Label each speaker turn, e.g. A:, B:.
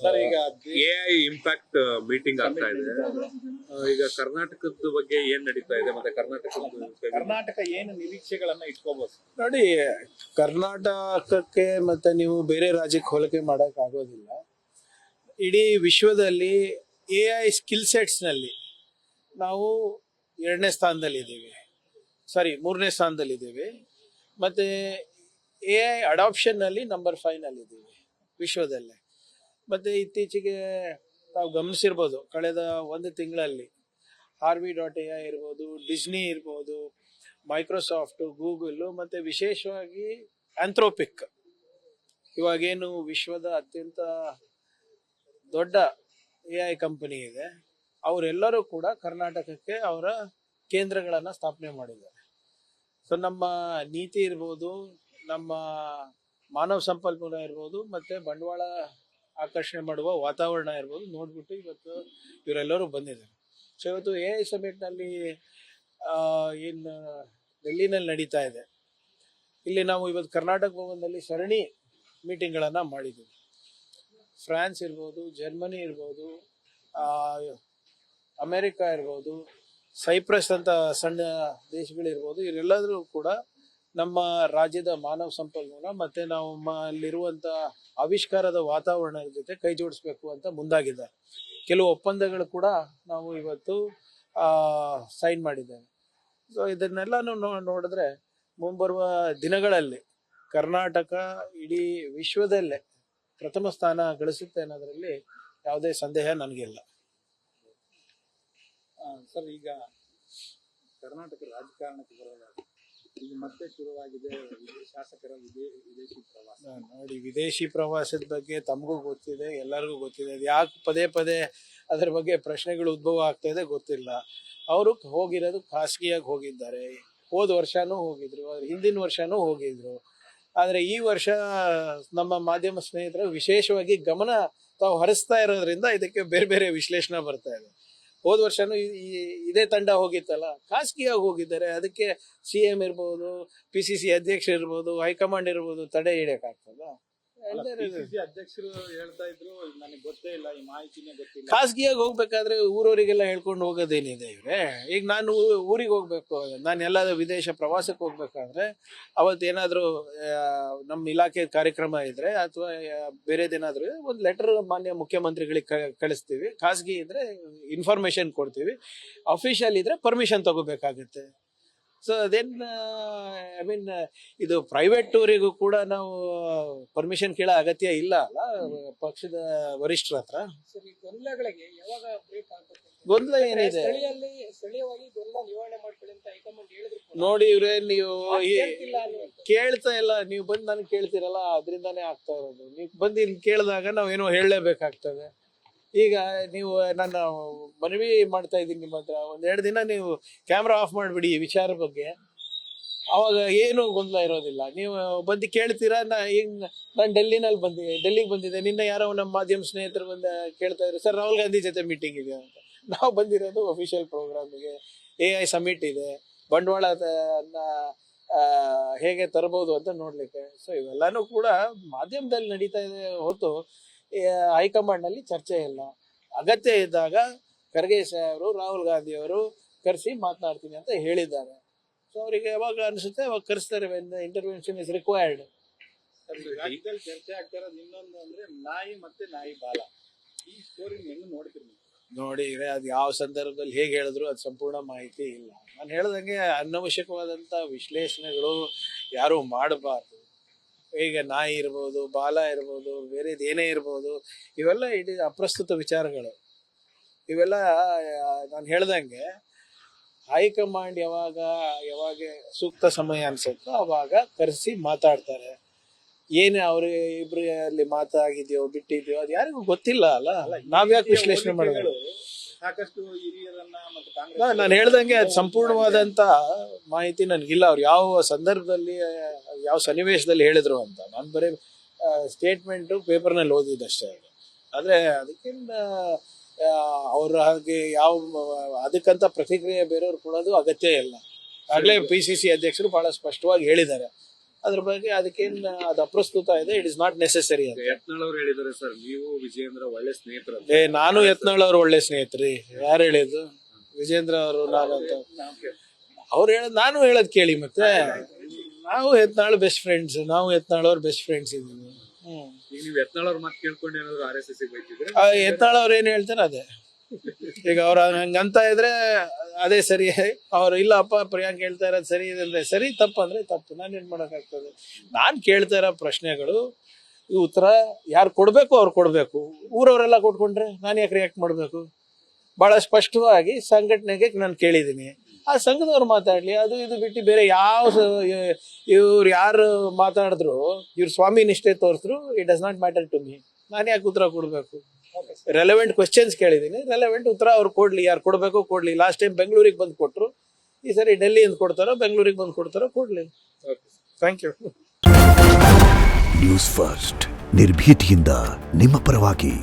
A: Sir ಈಗ
B: AI impact meeting ಆಗ್ತಾ ಇದೆ. ಈಗ ಕರ್ನಾಟಕದ ಬಗ್ಗೆ ಏನ್ ನಡೀತಾ ಇದೆ ಮತ್ತೆ
A: ಕರ್ನಾಟಕ ಏನು ನಿರೀಕ್ಷೆಗಳನ್ನ ಇಟ್ಕೋಬಹುದು?
C: ನೋಡಿ, ಕರ್ನಾಟಕಕ್ಕೆ ಮತ್ತೆ ನೀವು ಬೇರೆ ರಾಜ್ಯಕ್ಕೆ ಹೋಲಿಕೆ ಮಾಡಕ್ ಆಗೋದಿಲ್ಲ. ಇಡೀ ವಿಶ್ವದಲ್ಲಿ AI ಸ್ಕಿಲ್ ಸೆಟ್ಸ್ ನಲ್ಲಿ ನಾವು 2ನೇ ಸ್ಥಾನದಲ್ಲಿದ್ದೀವಿ, ಮೂರನೇ ಸ್ಥಾನದಲ್ಲಿದ್ದೀವಿ. ಮತ್ತೆ AI ಅಡಾಪ್ಷನ್ ನಲ್ಲಿ ನಂಬರ್ 5 ನಲ್ಲಿದ್ದೀವಿ ವಿಶ್ವದಲ್ಲೇ. ಮತ್ತೆ ಇತ್ತೀಚೆಗೆ ತಾವು ಗಮನಿಸಿರ್ಬೋದು, ಕಳೆದ 1 ತಿಂಗಳಲ್ಲಿ Harvey.ai ಇರ್ಬೋದು, ಡಿಸ್ನಿ ಇರ್ಬೋದು, ಮೈಕ್ರೋಸಾಫ್ಟ್, ಗೂಗಲ್ ಮತ್ತೆ ವಿಶೇಷವಾಗಿ ಆಂಥ್ರೋಪಿಕ್, ಇವಾಗೇನು ವಿಶ್ವದ ಅತ್ಯಂತ ದೊಡ್ಡ AI ಕಂಪನಿ ಇದೆ, ಅವರೆಲ್ಲರೂ ಕೂಡ ಕರ್ನಾಟಕಕ್ಕೆ ಅವರ ಕೇಂದ್ರಗಳನ್ನು ಸ್ಥಾಪನೆ ಮಾಡಿದ್ದಾರೆ. ಸೊ ನಮ್ಮ ನೀತಿ ಇರ್ಬೋದು, ನಮ್ಮ ಮಾನವ ಸಂಪನ್ಮೂಲ ಇರ್ಬೋದು, ಮತ್ತೆ ಬಂಡವಾಳ ಆಕರ್ಷಣೆ ಮಾಡುವ ವಾತಾವರಣ ಇರ್ಬೋದು ನೋಡ್ಬಿಟ್ಟು ಇವತ್ತು ಇವರೆಲ್ಲರೂ ಬಂದಿದ್ದಾರೆ. ಸೊ ಇವತ್ತು AI ಸಮಿಟ್ನಲ್ಲಿ ಏನು ಡೆಲ್ಲಿನಲ್ಲಿ ನಡೀತಾ ಇದೆ, ಇಲ್ಲಿ ನಾವು ಇವತ್ತು ಕರ್ನಾಟಕ ಭವನದಲ್ಲಿ ಸರಣಿ ಮೀಟಿಂಗ್ಗಳನ್ನು ಮಾಡಿದ್ದೀವಿ. ಫ್ರಾನ್ಸ್ ಇರ್ಬೋದು, ಜರ್ಮನಿ ಇರ್ಬೋದು, ಅಮೇರಿಕಾ ಇರ್ಬೋದು, ಸೈಪ್ರಸ್ ಅಂತ ಸಣ್ಣ ದೇಶಗಳಿರ್ಬೋದು, ಇವರೆಲ್ಲರೂ ಕೂಡ ನಮ್ಮ ರಾಜ್ಯದ ಮಾನವ ಸಂಪನ್ಮೂಲ ಮತ್ತೆ ನಮ್ಮಲ್ಲಿರುವಂಥ ಆವಿಷ್ಕಾರದ ವಾತಾವರಣದ ಜೊತೆ ಕೈ ಜೋಡಿಸ್ಬೇಕು ಅಂತ ಮುಂದಾಗಿದ್ದಾರೆ. ಕೆಲವು ಒಪ್ಪಂದಗಳು ಕೂಡ ನಾವು ಇವತ್ತು ಸೈನ್ ಮಾಡಿದ್ದೇವೆ. ಸೊ ಇದನ್ನೆಲ್ಲನೂ ನೋಡಿದ್ರೆ ಮುಂಬರುವ ದಿನಗಳಲ್ಲಿ ಕರ್ನಾಟಕ ಇಡೀ ವಿಶ್ವದಲ್ಲೇ ಪ್ರಥಮ ಸ್ಥಾನ ಗಳಿಸುತ್ತೆ ಅನ್ನೋದ್ರಲ್ಲಿ ಯಾವುದೇ ಸಂದೇಹ ನನಗಿಲ್ಲ.
A: ಸರ್, ಈಗ ಕರ್ನಾಟಕ ರಾಜಕಾರಣಕ್ಕೆ ಬರೋದಾದ್ರೆ ಈಗ ಮತ್ತೆ ಶುರುವಾಗಿದೆ ಶಾಸಕರ ವಿದೇಶಿ ಪ್ರವಾಸ.
C: ನೋಡಿ, ವಿದೇಶಿ ಪ್ರವಾಸದ ಬಗ್ಗೆ ತಮಗೂ ಗೊತ್ತಿದೆ, ಎಲ್ಲರಿಗೂ ಗೊತ್ತಿದೆ. ಅದು ಯಾಕೆ ಪದೇ ಪದೇ ಅದರ ಬಗ್ಗೆ ಪ್ರಶ್ನೆಗಳು ಉದ್ಭವ ಆಗ್ತಾ ಇದೆ ಗೊತ್ತಿಲ್ಲ. ಅವರು ಹೋಗಿರೋದು ಖಾಸಗಿಯಾಗಿ ಹೋಗಿದ್ದಾರೆ. ಹೋದ ವರ್ಷನೂ ಹೋಗಿದ್ರು, ಹಿಂದಿನ ವರ್ಷನೂ ಹೋಗಿದ್ರು. ಆದರೆ ಈ ವರ್ಷ ನಮ್ಮ ಮಾಧ್ಯಮ ಸ್ನೇಹಿತರು ವಿಶೇಷವಾಗಿ ಗಮನ ತಾವು ಹರಿಸ್ತಾ ಇರೋದ್ರಿಂದ ಇದಕ್ಕೆ ಬೇರೆ ಬೇರೆ ವಿಶ್ಲೇಷಣೆ ಬರ್ತಾ ಇದೆ. ಹೋದ ವರ್ಷನೂ ಇದೇ ತಂಡ ಹೋಗಿತ್ತಲ್ಲ, ಖಾಸಗಿಯಾಗಿ ಹೋಗಿದ್ದಾರೆ. ಅದಕ್ಕೆ CM ಇರ್ಬೋದು, PCC ಅಧ್ಯಕ್ಷ ಇರ್ಬೋದು, ಹೈಕಮಾಂಡ್ ಇರ್ಬೋದು, ತಡೆ ಹಿಡಿಯಕ್ಕಾಗ್ತದ?
A: ಅಧ್ಯಕ್ಷರು ಹೇಳ್ತಾ ಇದ್ರು, ನನಗೆ ಗೊತ್ತೇ ಇಲ್ಲ, ಈ ಮಾಹಿತಿನೇ ಗೊತ್ತಿಲ್ಲ.
C: ಖಾಸಗಿಯಾಗಿ ಹೋಗ್ಬೇಕಾದ್ರೆ ಊರವರಿಗೆಲ್ಲ ಹೇಳ್ಕೊಂಡು ಹೋಗೋದೇನಿದೆ ಇವ್ರೆ? ಈಗ ನಾನು ಊರಿಗೆ ಹೋಗ್ಬೇಕು, ನಾನು ಎಲ್ಲ ವಿದೇಶ ಪ್ರವಾಸಕ್ಕೆ ಹೋಗ್ಬೇಕಾದ್ರೆ ಅವತ್ತೇನಾದ್ರೂ ನಮ್ಮ ಇಲಾಖೆ ಕಾರ್ಯಕ್ರಮ ಇದ್ರೆ ಅಥವಾ ಬೇರೆದೇನಾದ್ರೂ ಒಂದು ಲೆಟರ್ ಮಾನ್ಯ ಮುಖ್ಯಮಂತ್ರಿಗಳಿಗೆ ಕಳಿಸ್ತೀವಿ. ಖಾಸಗಿ ಇದ್ರೆ ಇನ್ಫಾರ್ಮೇಶನ್ ಕೊಡ್ತೀವಿ, ಅಫಿಷಿಯಲ್ ಇದ್ರೆ ಪರ್ಮಿಷನ್ ತಗೋಬೇಕಾಗುತ್ತೆ. ಸೊ ದೆನ್ ಇದು ಪ್ರೈವೇಟ್ ಟೂರಿಗೂ ಕೂಡ ನಾವು ಪರ್ಮಿಷನ್ ಕೇಳೋ ಅಗತ್ಯ ಇಲ್ಲ ಅಲ್ಲ ಪಕ್ಷದ ವರಿಷ್ಠರ ಹತ್ರ.
D: ಗೊಂದಲಗಳಿಗೆ ಯಾವಾಗ ಬ್ರೇಕ್ ಆಗ್ಬೇಕು?
C: ಗೊಂದಲ ಏನಿದೆ?
D: ಸ್ಥಳೀಯವಾಗಿ ಗೊಂದಲ ನಿವಾರಣೆ ಮಾಡ್ಕೊಳ್ಳಿ ಅಂತ ಹೈಕಮಾಂಡ್ ಹೇಳಿದ್ರು.
C: ನೋಡಿ ಇವ್ರೆ, ನೀವು ಕೇಳ್ತಾ ಇಲ್ಲ, ನೀವು ಬಂದು ನನಗೆ ಕೇಳ್ತಿರಲ್ಲ, ಅದರಿಂದಾನೇ ಆಗ್ತಾ ಇರೋದು. ನೀವು ಬಂದು ಇಲ್ಲಿ ಕೇಳಿದಾಗ ನಾವೇನೋ ಹೇಳಲೇಬೇಕಾಗ್ತದೆ. ಈಗ ನೀವು ನನ್ನ ಮನವಿ ಮಾಡ್ತಾ ಇದ್ದೀನಿ ನಿಮ್ಮ ಹತ್ರ, 1-2 ದಿನ ನೀವು ಕ್ಯಾಮ್ರಾ ಆಫ್ ಮಾಡಿಬಿಡಿ ಈ ವಿಚಾರ ಬಗ್ಗೆ, ಅವಾಗ ಏನು ಗೊಂದಲ ಇರೋದಿಲ್ಲ. ನೀವು ಬಂದು ಕೇಳ್ತೀರಾ. ನಾನು ಡೆಲ್ಲಿಗೆ ಬಂದಿದ್ದೆ. ನಿನ್ನೆ ಯಾರೋ ನಮ್ಮ ಮಾಧ್ಯಮ ಸ್ನೇಹಿತರು ಬಂದು ಕೇಳ್ತಾ ಇದ್ರು, ಸರ್ ರಾಹುಲ್ ಗಾಂಧಿ ಜೊತೆ ಮೀಟಿಂಗ್ ಇದೆ ಅಂತ. ನಾವು ಬಂದಿರೋದು ಅಫಿಷಿಯಲ್ ಪ್ರೋಗ್ರಾಮಿಗೆ. AI ಸಮಿಟ್ ಇದೆ, ಬಂಡವಾಳ ಹೇಗೆ ತರಬಹುದು ಅಂತ ನೋಡ್ಲಿಕ್ಕೆ. ಸೊ ಇವೆಲ್ಲಾನು ಕೂಡ ಮಾಧ್ಯಮದಲ್ಲಿ ನಡೀತಾ ಇದೆ ಹೊರತು ಹೈಕಮಾಂಡ್ ನಲ್ಲಿ ಚರ್ಚೆ ಇಲ್ಲ. ಅಗತ್ಯ ಇದ್ದಾಗ ಖರ್ಗೆ ಸಾಹೇಬರು, ರಾಹುಲ್ ಗಾಂಧಿ ಅವರು ಕರೆಸಿ ಮಾತನಾಡ್ತೀನಿ ಅಂತ ಹೇಳಿದ್ದಾರೆ. ಸೊ ಅವರಿಗೆ ಯಾವಾಗ ಅನಿಸುತ್ತೆ ಅವಾಗ ಕರೆಸ್ತಾರೆ. Intervention is required.
A: ರಾಜ್ಯದಲ್ಲಿ ಚರ್ಚೆ ಆಗ್ತಾ ಇರೋದು ಇನ್ನೊಂದು ಅಂದ್ರೆ ನಾಯಿ ಮತ್ತೆ ನಾಯಿ ಬಾಲ. ಈ ಸ್ಟೋರಿ ಹೆಂಗ್ ನೋಡ್ತೀರಿ?
C: ನೋಡಿ, ಅದು ಯಾವ ಸಂದರ್ಭದಲ್ಲಿ ಹೇಗೆ ಹೇಳಿದ್ರು ಅದು ಸಂಪೂರ್ಣ ಮಾಹಿತಿ ಇಲ್ಲ. ನಾನು ಹೇಳ್ದಂಗೆ ಅನವಶ್ಯಕವಾದಂಥ ವಿಶ್ಲೇಷಣೆಗಳು ಯಾರು ಮಾಡಬಾರ್ದು. ಈಗ ನಾಯಿ ಇರ್ಬೋದು, ಬಾಲ ಇರ್ಬೋದು, ಬೇರೆದೇನೇ ಇರ್ಬೋದು, ಇವೆಲ್ಲ ಇಡೀ ಅಪ್ರಸ್ತುತ ವಿಚಾರಗಳು. ಇವೆಲ್ಲ ನಾನು ಹೇಳ್ದಂಗೆ ಹೈಕಮಾಂಡ್ ಯಾವಾಗ ಸೂಕ್ತ ಸಮಯ ಅನ್ಸುತ್ತೋ ಅವಾಗ ಕರೆಸಿ ಮಾತಾಡ್ತಾರೆ. ಏನು ಅವ್ರು ಇಬ್ರು ಅಲ್ಲಿ ಮಾತಾಗಿದ್ಯೋ ಬಿಟ್ಟಿದ್ಯೋ ಅದು ಯಾರಿಗೂ ಗೊತ್ತಿಲ್ಲ ಅಲ್ಲ. ನಾವ್ಯಾಕೆ ವಿಶ್ಲೇಷಣೆ ಮಾಡೋದು?
A: ಸಾಕಷ್ಟು ಹಿರಿಯರನ್ನ ಮತ್ತು ಕಾಂಗ್ರೆಸ್
C: ನಾನು ಹೇಳ್ದಂಗೆ ಅದು ಸಂಪೂರ್ಣವಾದಂತ ಮಾಹಿತಿ ನನಗಿಲ್ಲ. ಅವ್ರು ಯಾವ ಸಂದರ್ಭದಲ್ಲಿ ಯಾವ ಸನ್ನಿವೇಶದಲ್ಲಿ ಹೇಳಿದ್ರು ಅಂತ. ನಾನು ಬರೀ ಸ್ಟೇಟ್ಮೆಂಟು ಪೇಪರ್ನಲ್ಲಿ ಓದಿದ್ದಷ್ಟೇ. ಆದರೆ ಅದಕ್ಕಿಂತ ಅವ್ರ ಹಾಗೆ ಅದಕ್ಕಂತ ಪ್ರತಿಕ್ರಿಯೆ ಬೇರೆಯವ್ರು ಕೊಡೋದು ಅಗತ್ಯ ಇಲ್ಲ. ಆಗಲೇ PCC ಅಧ್ಯಕ್ಷರು ಬಹಳ ಸ್ಪಷ್ಟವಾಗಿ ಹೇಳಿದ್ದಾರೆ. ಅದ್ರ ಬಗ್ಗೆ ಅದಕ್ಕೇನು ಅದು ಅಪ್ರಸ್ತುತ ಇದೆ, ಇಟ್ ಇಸ್ ನಾಟ್ ನೆಸೆಸರಿ ಅಂತ.
B: ಯತ್ನಾಳ್ ಅವ್ರು ಹೇಳಿದ್ದಾರೆ ಸರ್, ನೀವು ವಿಜಯೇಂದ್ರ ಒಳ್ಳೆ ಸ್ನೇಹಿತರು.
C: ನಾನು ಯತ್ನಾಳ್ ಅವ್ರು ಒಳ್ಳೆ ಸ್ನೇಹಿತರಿ. ಯಾರು ಹೇಳಿದ್ದು? ವಿಜೇಂದ್ರ ಅವರು ನಾನು ಅಂತ ಅವ್ರು ಹೇಳೋದು ನಾನು ಹೇಳೋದು ಕೇಳಿ. ಮತ್ತೆ ನಾವು ಯತ್ನಾಳ್ ಬೆಸ್ಟ್ ಫ್ರೆಂಡ್ಸ್, ನಾವು ಯತ್ನಾಳ್ ಅವ್ರ ಬೆಸ್ಟ್ ಫ್ರೆಂಡ್ಸ್ ಇದ್ದೀವಿ.
B: ಈಗ ನೀವು ಯತ್ನಾಳ್ ಅವ್ರ ಮಾತು ಕೇಳ್ಕೊಂಡು ಏನಾದ್ರು RSS ಬೈತಿದ್ರೆ?
C: ಯತ್ನಾಳ್ ಅವ್ರು ಏನ್ ಹೇಳ್ತಾರೆ ಅದೇ. ಈಗ ಅವ್ರ ಹಂಗಂತ ಇದ್ರೆ ಅದೇ ಸರಿ. ಅವ್ರು ಇಲ್ಲಪ್ಪ ಪ್ರಿಯಾಂಕ್ ಹೇಳ್ತಾ ಇರೋದು ಸರಿ ಇದೆ ಅಂದ್ರೆ ಸರಿ, ತಪ್ಪು ಅಂದ್ರೆ ತಪ್ಪು. ನಾನೇನ್ ಮಾಡೋಕ್ಕಾಗ್ತದೆ? ನಾನ್ ಕೇಳ್ತಾ ಇರೋ ಪ್ರಶ್ನೆಗಳು ಈ ಉತ್ತರ ಯಾರು ಕೊಡ್ಬೇಕು ಅವ್ರು ಕೊಡ್ಬೇಕು. ಊರವರೆಲ್ಲ ಕೊಟ್ಕೊಂಡ್ರೆ ನಾನು ಯಾಕೆ ರಿಯಾಕ್ಟ್ ಮಾಡ್ಬೇಕು? ಬಹಳ ಸ್ಪಷ್ಟವಾಗಿ ಸಂಘಟನೆಗೆ ನಾನು ಕೇಳಿದ್ದೀನಿ, ಆ ಸಂಘದವ್ರು ಮಾತಾಡ್ಲಿ. ಅದು ಇದು ಬಿಟ್ಟು ಬೇರೆ ಯಾವ ಇವ್ರು ಯಾರು ಮಾತಾಡಿದ್ರು, ಇವ್ರ ಸ್ವಾಮಿ ನಿಷ್ಠೆ ತೋರಿಸಿದ್ರು, it does not matter to me. ನಾನು ಯಾಕೆ ಉತ್ತರ ಕೊಡ್ಬೇಕು? ರೆಲೆವೆಂಟ್ ಕ್ವೆಶ್ಚನ್ಸ್ ಕೇಳಿದ್ದೀನಿ, ರೆಲೆವೆಂಟ್ ಉತ್ತರ ಅವ್ರು ಕೊಡ್ಲಿ. ಯಾರು ಕೊಡ್ಬೇಕು ಕೊಡ್ಲಿ. ಲಾಸ್ಟ್ ಟೈಮ್ ಬೆಂಗಳೂರಿಗೆ ಬಂದು ಕೊಟ್ರು, ಈ ಸರಿ ಡೆಲ್ಲಿಯಿಂದ ಕೊಡ್ತಾರೋ ಬೆಂಗಳೂರಿಗೆ ಬಂದು ಕೊಡ್ತಾರೋ ಕೊಡ್ಲಿ. Thank you.
E: ನ್ಯೂಸ್ ಫಸ್ಟ್, ನಿರ್ಭೀತಿಯಿಂದ ನಿಮ್ಮ ಪರವಾಗಿ.